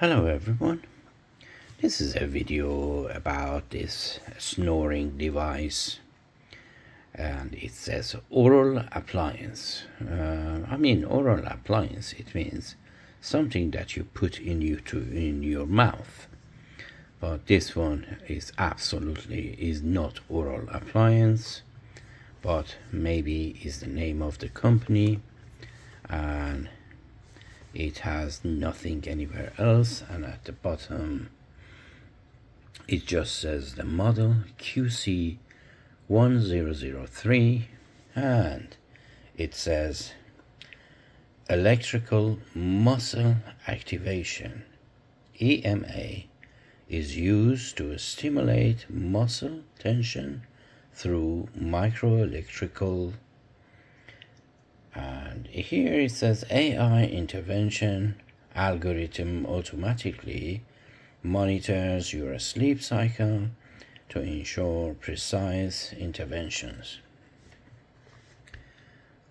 Hello everyone, this is a video about this snoring device, and it says oral appliance. Oral appliance, it means something that you put in your mouth, but this one is not oral appliance, but maybe is the name of the company, and it has nothing anywhere else, and at the bottom it just says the model QC-1003, and it says electrical muscle activation, EMA, is used to stimulate muscle tension through microelectrical. And here it says AI intervention algorithm automatically monitors your sleep cycle to ensure precise interventions.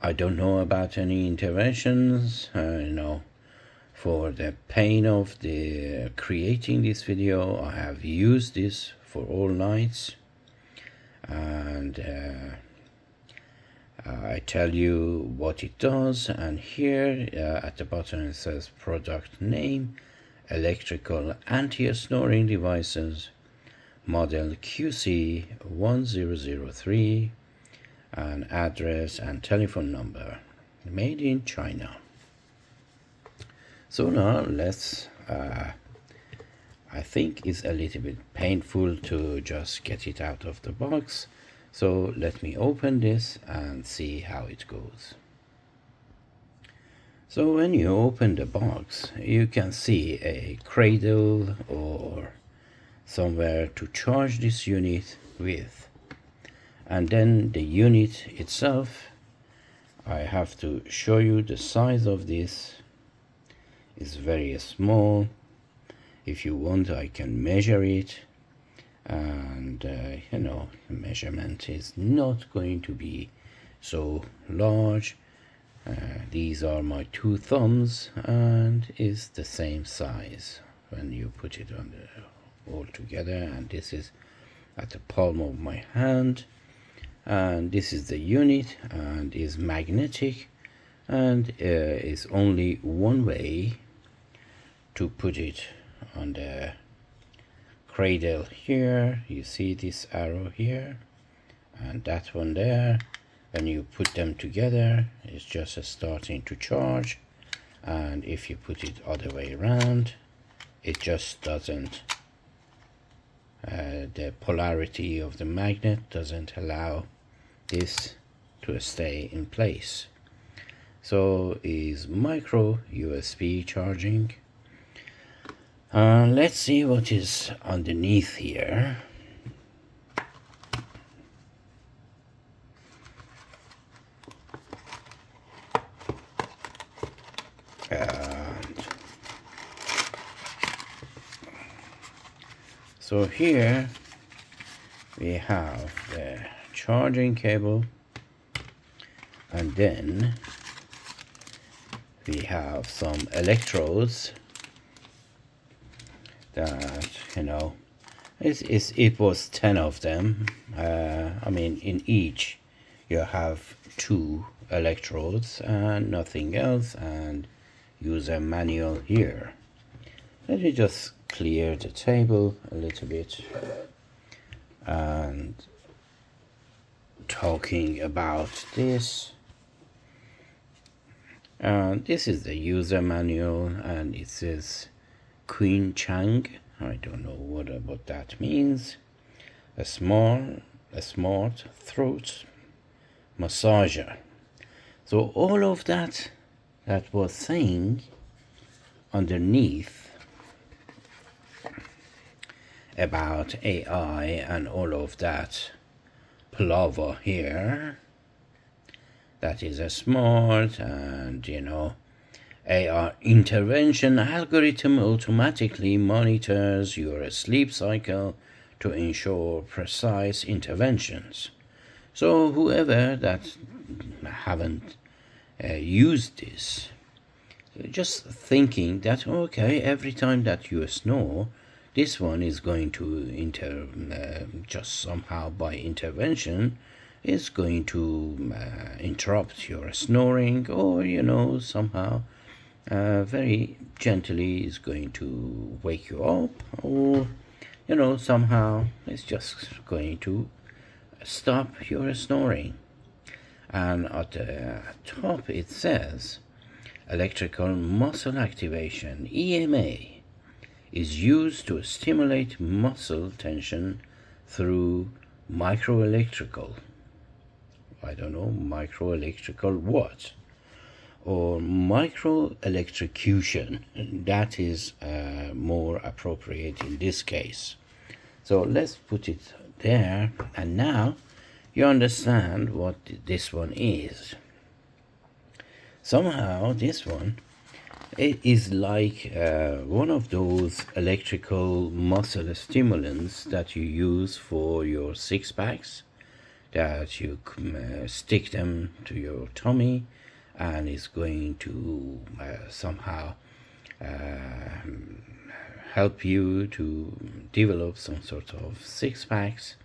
I don't know about any interventions. For the pain of the creating this video, I have used this for all nights, and I tell you what it does. And here at the bottom it says product name, electrical anti-snoring devices, model QC-1003, and address and telephone number, made in China. So now let's I think it's a little bit painful to just get it out of the box, so let me open this and see how it goes. So when you open the box, you can see a cradle or somewhere to charge this unit with. And then the unit itself, I have to show you the size of this. It's very small. If you want, I can measure it, and the measurement is not going to be so large. These are my two thumbs, and is the same size when you put it on all together. And this is at the palm of my hand, and this is the unit, and is magnetic, and is only one way to put it on the cradle. Here you see this arrow here and that one there. When you put them together, it's just starting to charge, and if you put it other way around, it just doesn't, the polarity of the magnet doesn't allow this to stay in place. So is micro USB charging. Let's see what is underneath here. So here we have the charging cable, and then we have some electrodes that, it was 10 of them. In each you have 2 electrodes and nothing else, and user manual here. Let me just clear the table a little bit, and talking about this. And this is the user manual, and it says Queen Chang. I don't know what that means. A smart throat massager. So all of that was saying underneath about AI and all of that palaver here, that is a smart and AI intervention algorithm automatically monitors your sleep cycle to ensure precise interventions. So whoever that haven't used this, just thinking that, okay, every time that you snore, this one is going to just somehow by intervention is going to interrupt your snoring, or somehow very gently is going to wake you up, or somehow it's just going to stop your snoring. And at the top it says electrical muscle activation, EMA, is used to stimulate muscle tension through microelectrical, I don't know, microelectrical what? Or microelectrocution. That is more appropriate in this case. So let's put it there, and now you understand what this one is. Somehow this one, it is like one of those electrical muscle stimulants that you use for your six packs, that you stick them to your tummy, and it's going to somehow help you to develop some sort of six packs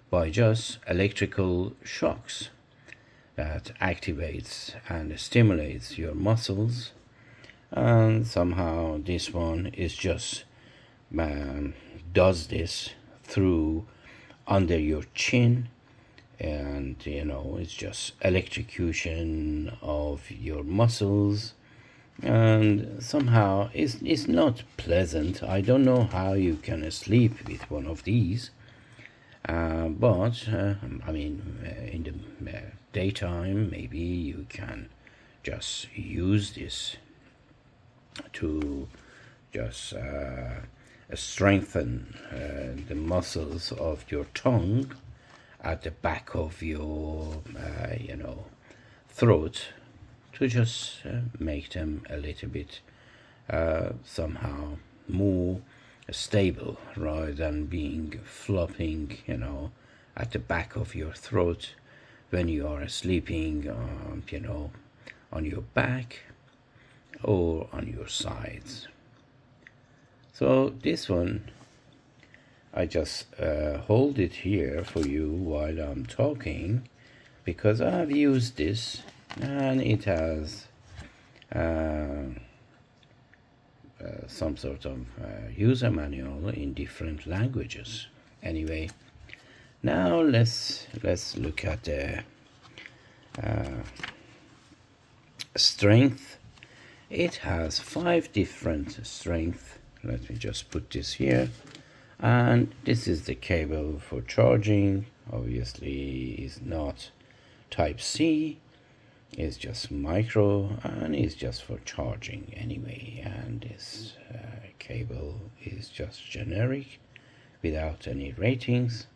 by just electrical shocks that activates and stimulates your muscles. And somehow this one is just does this through under your chin, and it's just electrocution of your muscles, and somehow it's not pleasant. I don't know how you can sleep with one of these, but I mean, in the daytime maybe you can just use this to just strengthen the muscles of your tongue at the back of your throat, to just make them a little bit somehow more stable, rather than being flopping at the back of your throat when you are sleeping on your back or on your sides. So this one, I just hold it here for you while I'm talking, because I've used this and it has some sort of user manual in different languages. Anyway, now let's look at the strength. It has 5 different strengths. Let me just put this here. And this is the cable for charging. Obviously is not type C, it's just micro, and it's just for charging anyway. And this cable is just generic without any ratings.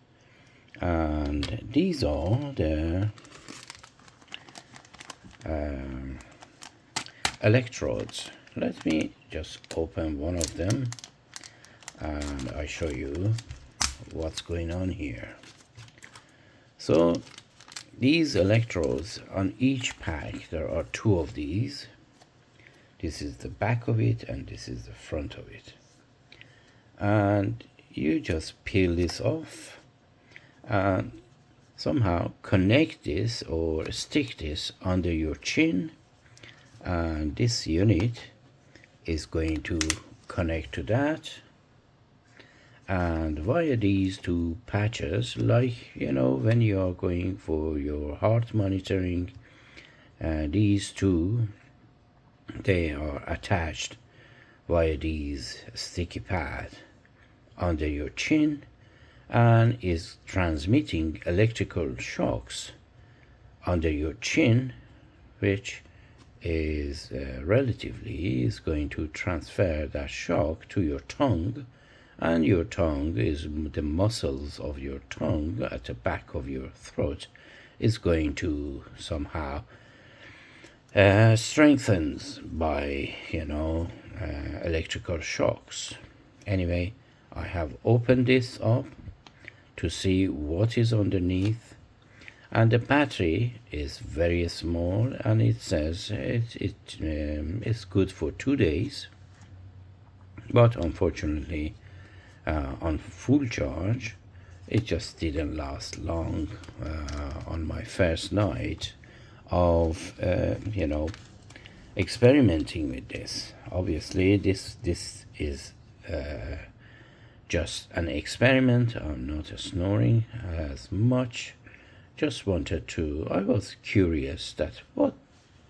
And these are the electrodes. Let me just open one of them and I show you what's going on here. So these electrodes, on each pack there are 2 of these. This is the back of it and this is the front of it, and you just peel this off and somehow connect this or stick this under your chin, and this unit is going to connect to that. And via these 2 patches, like when you are going for your heart monitoring, these 2, they are attached via these sticky pad under your chin, and is transmitting electrical shocks under your chin, which is relatively is going to transfer that shock to your tongue. And your tongue is the muscles of your tongue at the back of your throat is going to somehow strengthens by electrical shocks. Anyway, I have opened this up to see what is underneath, and the battery is very small, and it says it's good for 2 days, but unfortunately on full charge it just didn't last long on my first night of experimenting with this. Obviously this is just an experiment. I'm not snoring as much. Just wanted to, I was curious that what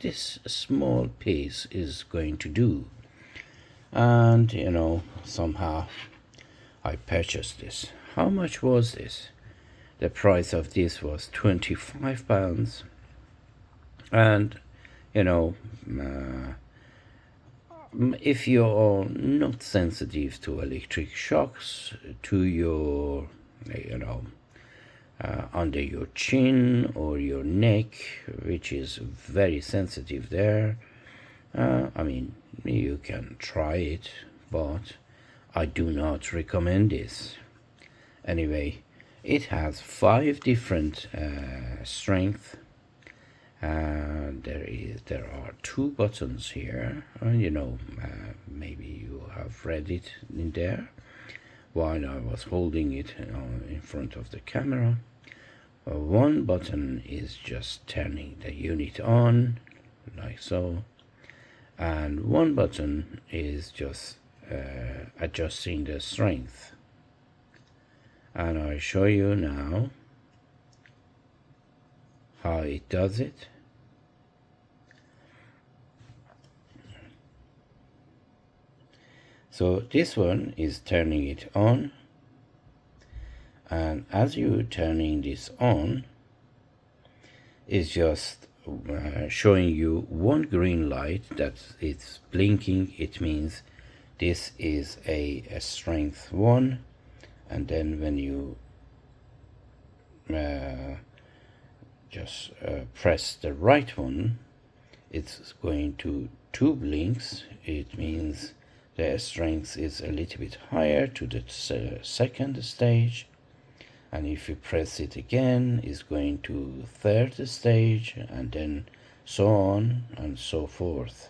this small piece is going to do. And somehow I purchased this. How much was this? The price of this was £25. And if you're not sensitive to electric shocks to your under your chin or your neck, which is very sensitive there, I mean, you can try it, but I do not recommend this. Anyway, it has 5 different strengths. There are 2 buttons here. Maybe you have read it in there while I was holding it in front of the camera. One button is just turning the unit on, like so, and one button is just adjusting the strength. And I'll show you now how it does it. So this one is turning it on, and as you're turning this on, it's just showing you one green light that it's blinking. It means this is a strength 1, and then when you just press the right one, it's going to 2 blinks. It means the strength is a little bit higher to the second stage, and if you press it again, it's going to 3rd stage, and then so on and so forth.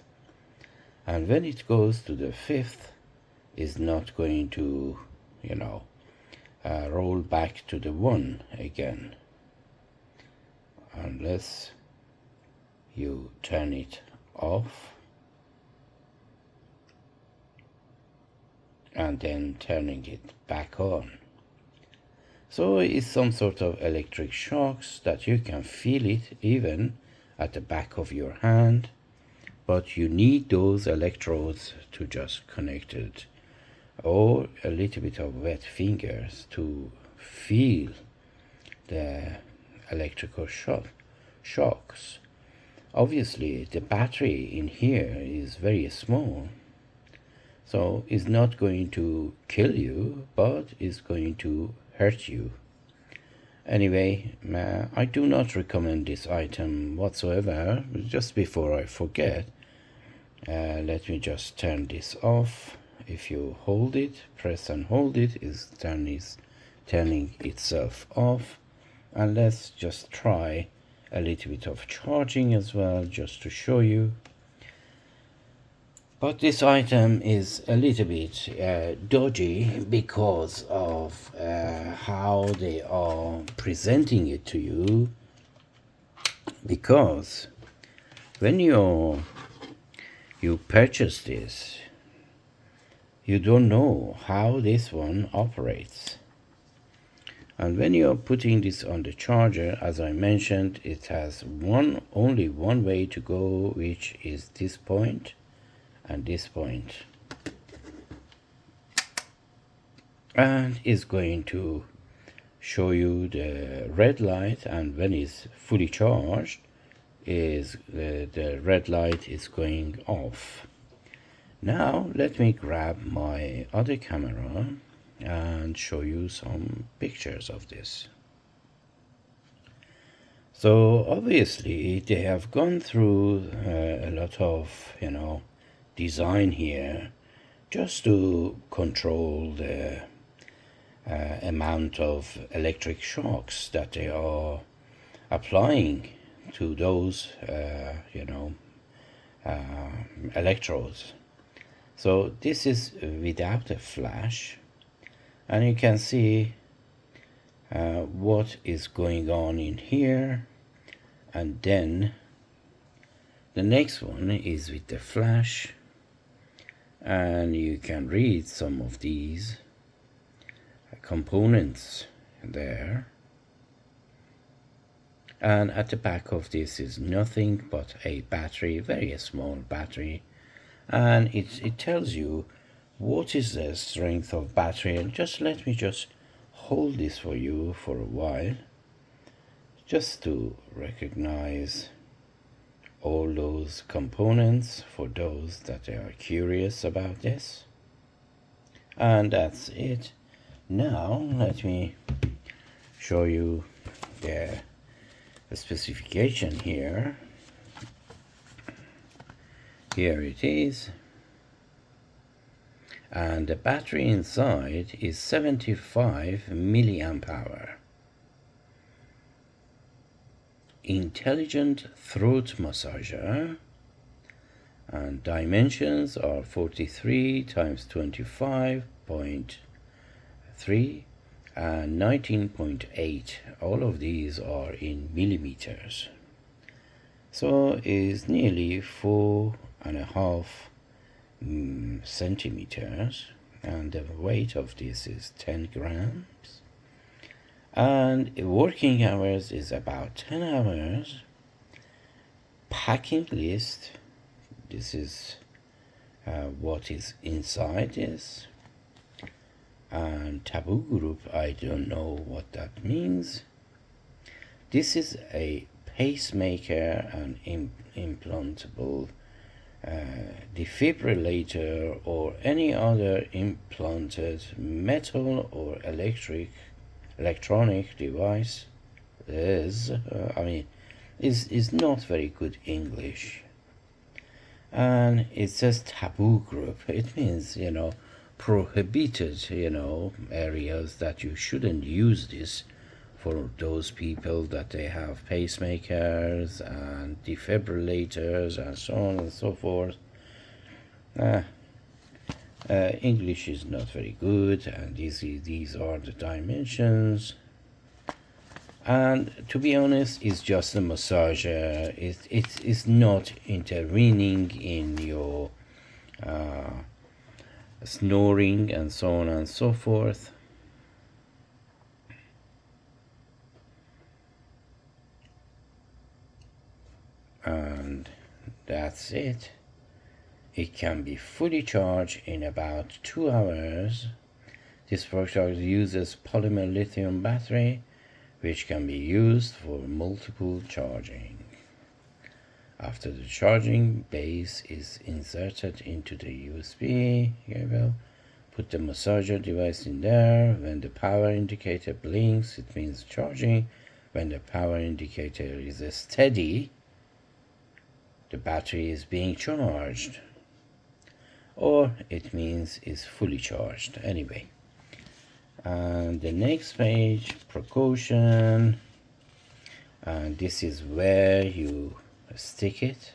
And when it goes to the 5th, it's not going to roll back to the 1 again unless you turn it off and then turning it back on. So it's some sort of electric shocks that you can feel it even at the back of your hand, but you need those electrodes to just connect it, or a little bit of wet fingers to feel the electrical shocks. Obviously the battery in here is very small, so it's not going to kill you, but it's going to hurt you. Anyway, I do not recommend this item whatsoever. Just before I forget, let me just turn this off. If you hold it, press and hold it, is turning itself off. And let's just try a little bit of charging as well, just to show you. But this item is a little bit dodgy because of how they are presenting it to you. Because when you purchase this, you don't know how this one operates. And when you're putting this on the charger, as I mentioned, it has only one way to go, which is this point and this point, and is going to show you the red light, and when it's fully charged, is the red light is going off. Now let me grab my other camera and show you some pictures of this. So obviously they have gone through a lot of design here just to control the amount of electric shocks that they are applying to those electrodes. So this is without a flash, and you can see what is going on in here. And then the next one is with the flash, and you can read some of these components there. And at the back of this is nothing but a battery, very small battery, and it tells you what is the strength of battery. And just let me just hold this for you for a while, just to recognize all those components for those that are curious about this. And that's it. Now let me show you the specification here. Here it is, and the battery inside is 75 milliamp hour. Intelligent throat massager, and dimensions are 43 times 25.3 and 19.8. All of these are in millimeters, so is nearly 4.5 centimeters, and the weight of this is 10 grams. And working hours is about 10 hours. Packing list, this is what is inside this. And taboo group, I don't know what that means. This is a pacemaker and implantable defibrillator or any other implanted metal or electronic device. Is not very good English. And it says taboo group. It means, prohibited, areas that you shouldn't use this, for those people that they have pacemakers and defibrillators and so on and so forth. English is not very good, and these are the dimensions. And to be honest, it's just a massager. It's not intervening in your snoring and so on and so forth. And that's it. It can be fully charged in about 2 hours. This product uses polymer lithium battery, which can be used for multiple charging. After the charging, base is inserted into the USB cable. Put the massager device in there. When the power indicator blinks, it means charging. When the power indicator is steady, the battery is being charged, or it means it's fully charged. Anyway, and the next page, precaution, and this is where you stick it.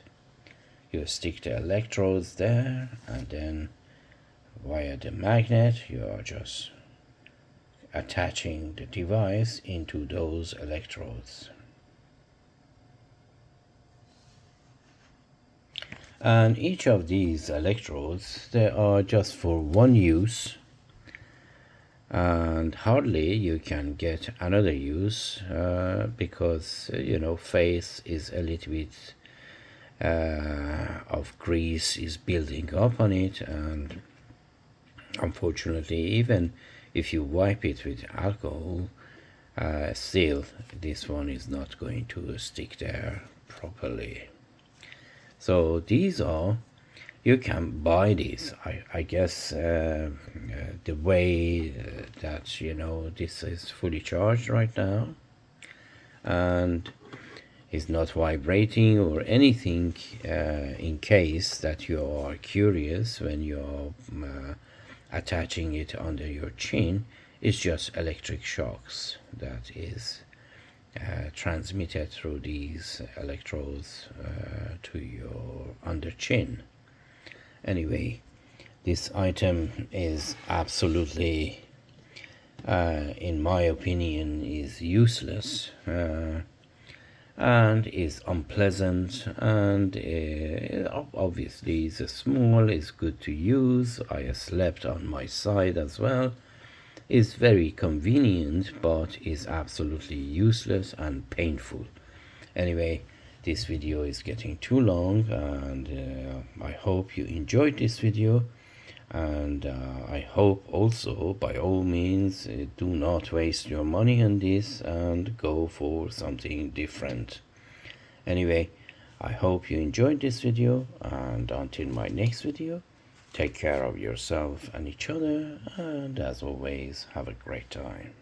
You stick the electrodes there, and then via the magnet you are just attaching the device into those electrodes. And each of these electrodes, they are just for one use, and hardly you can get another use because face is a little bit of grease is building up on it, and unfortunately, even if you wipe it with alcohol, still this one is not going to stick there properly. So these are, you can buy these. I guess the way that this is fully charged right now, and is not vibrating or anything, in case that you are curious when you're attaching it under your chin. It's just electric shocks that is transmitted through these electrodes to your under chin. Anyway, this item is absolutely, in my opinion, is useless and is unpleasant, and obviously is small, is good to use. I slept on my side as well. Is very convenient, but is absolutely useless and painful. Anyway, this video is getting too long, and I hope you enjoyed this video, and I hope also, by all means, do not waste your money on this and go for something different. Anyway, I hope you enjoyed this video, and until my next video, take care of yourself and each other, and as always, have a great time.